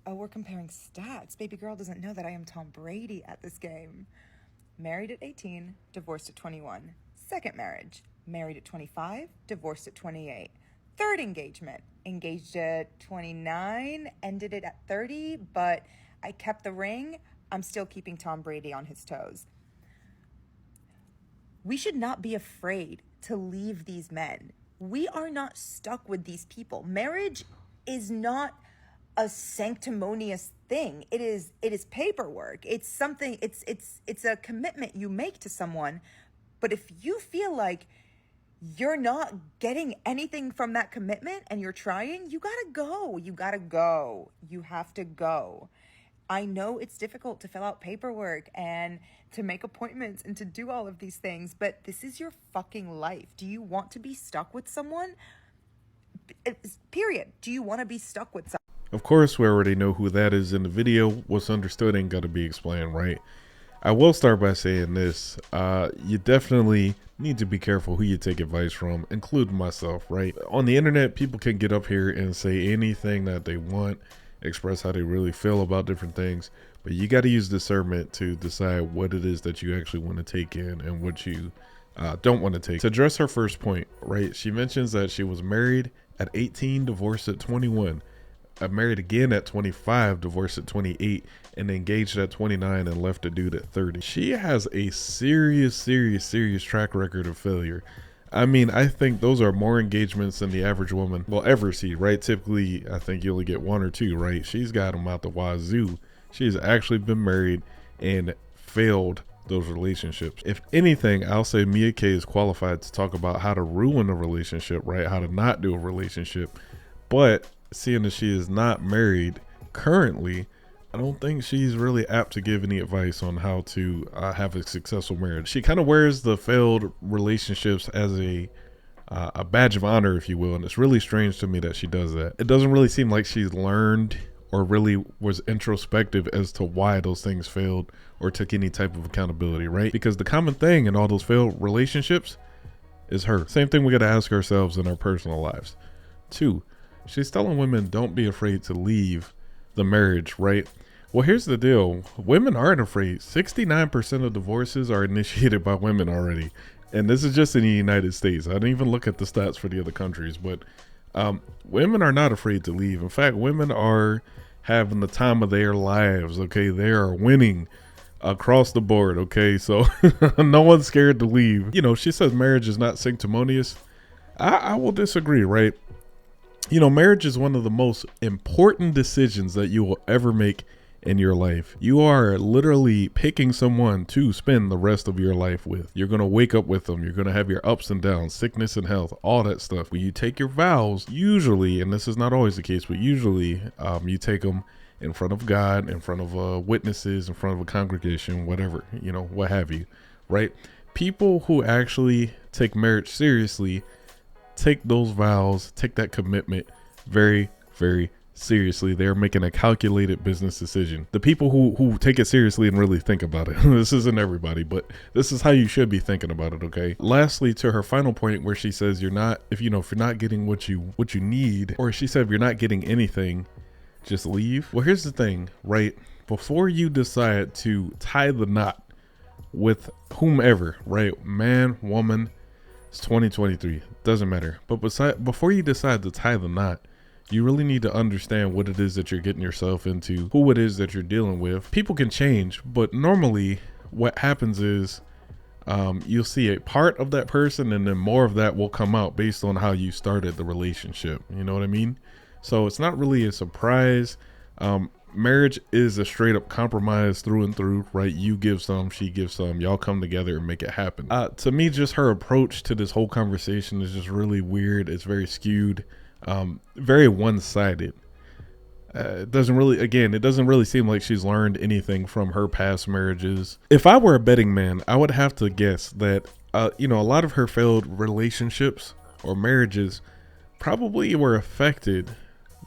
Oh, we're comparing stats. Baby girl doesn't know that I am Tom Brady at this game. Married at 18, divorced at 21. Second marriage, married at 25, divorced at 28. Third engagement, engaged at 29, ended it at 30, but I kept the ring. I'm still keeping Tom Brady on his toes. We should not be afraid to leave these men. We are not stuck with these people. Marriage is not a sanctimonious thing. It is paperwork. It's something, it's a commitment you make to someone. But if you feel like you're not getting anything from that commitment and you're trying, you gotta go. You gotta go. You have to go. I know it's difficult to fill out paperwork and to make appointments and to do all of these things, but this is your fucking life. Do you want to be stuck with someone? Period. Do you want to be stuck with someone? Of course, we already know who that is in the video. What's understood ain't got to be explained, right? I will start by saying this. You definitely need to be careful who you take advice from, including myself, right? On the internet, people can get up here and say anything that they want, express how they really feel about different things, but you got to use discernment to decide what it is that you actually want to take in and what you don't want to take. To address her first point, right? She mentions that she was married at 18, divorced at 21. Married again at 25, divorced at 28, and engaged at 29 and left a dude at 30. She has a serious track record of failure. I mean, I think those are more engagements than the average woman will ever see, right? Typically, I think you only get one or two, right? She's got them out the wazoo. She's actually been married and failed those relationships. If anything, I'll say Mia K is qualified to talk about how to ruin a relationship, right? How to not do a relationship. But seeing that she is not married currently, I don't think she's really apt to give any advice on how to have a successful marriage. She kind of wears the failed relationships as a badge of honor, if you will, and it's really strange to me that she does that. It doesn't really seem like she's learned or really was introspective as to why those things failed or took any type of accountability, right? Because the common thing in all those failed relationships is her. Same thing we got to ask ourselves in our personal lives. 2, she's telling women don't be afraid to leave the marriage, right? Well, here's the deal. Women aren't afraid. 69% of divorces are initiated by women already. And this is just in the United States. I didn't even look at the stats for the other countries, but women are not afraid to leave. In fact, women are having the time of their lives, okay? They are winning across the board, okay? So no one's scared to leave. You know, she says marriage is not sanctimonious. I will disagree, right? You know, marriage is one of the most important decisions that you will ever make in your life. You are literally picking someone to spend the rest of your life with. You're going to wake up with them. You're going to have your ups and downs, sickness and health, all that stuff. When you take your vows, usually, and this is not always the case, but usually you take them in front of God, in front of witnesses, in front of a congregation, whatever, you know, what have you, right? People who actually take marriage seriously take those vows, take that commitment very, very seriously. They're making a calculated business decision. The people who take it seriously and really think about it, this isn't everybody, but this is how you should be thinking about it, okay? Lastly, to her final point where she says if you're not getting what you need, or she said if you're not getting anything, just leave. Well, here's the thing, right? Before you decide to tie the knot with whomever, right? Man, woman, it's 2023. Doesn't matter. But before you decide to tie the knot, you really need to understand what it is that you're getting yourself into, who it is that you're dealing with. People can change, but normally what happens is you'll see a part of that person and then more of that will come out based on how you started the relationship. You know what I mean? So it's not really a surprise. Marriage is a straight up compromise through and through, right? You give some, she gives some, y'all come together and make it happen. To me, just her approach to this whole conversation is just really weird. It's very skewed, very one-sided. It doesn't really seem like she's learned anything from her past marriages. If I were a betting man, I would have to guess that, a lot of her failed relationships or marriages probably were affected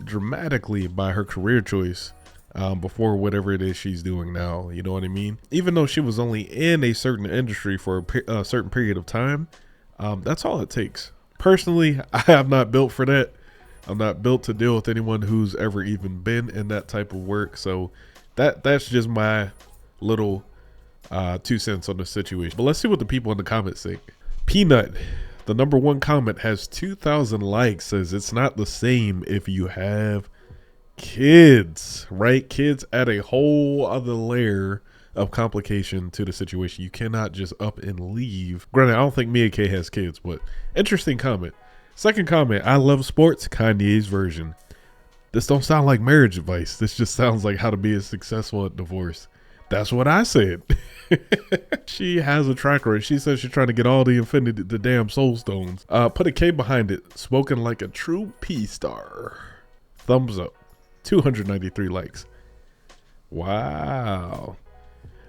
dramatically by her career choice before whatever it is she's doing now. You know what I mean? Even though she was only in a certain industry for a certain period of time, that's all it takes. Personally, I am not built for that. I'm not built to deal with anyone who's ever even been in that type of work. So that's just my little 2 cents on the situation. But let's see what the people in the comments think. Peanut, the #1 comment, has 2,000 likes, says it's not the same if you have kids, right? Kids add a whole other layer of complication to the situation. You cannot just up and leave. Granted, I don't think Mia K has kids, but interesting comment. Second comment, I love sports, Kanye's version. This don't sound like marriage advice. This just sounds like how to be successful at divorce. That's what I said. She has a track record. She says she's trying to get all the damn soul stones. Put a K behind it. Spoken like a true P-star. Thumbs up. 293 likes. Wow.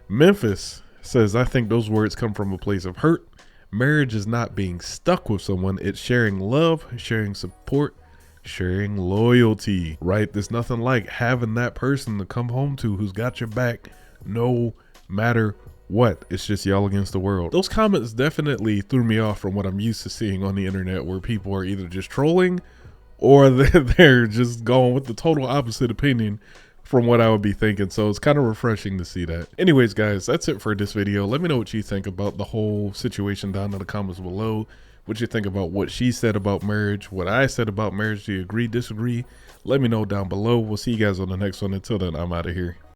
Memphis says, I think those words come from a place of hurt. Marriage is not being stuck with someone. It's sharing love, sharing support, sharing loyalty, right? There's nothing like having that person to come home to who's got your back no matter what. It's just y'all against the world. Those comments definitely threw me off from what I'm used to seeing on the internet, where people are either just trolling or they're just going with the total opposite opinion from what I would be thinking. So it's kind of refreshing to see that. Anyways, guys, that's it for this video. Let me know what you think about the whole situation down in the comments below. What you think about what she said about marriage, what I said about marriage. Do you agree, disagree? Let me know down below. We'll see you guys on the next one. Until then, I'm out of here.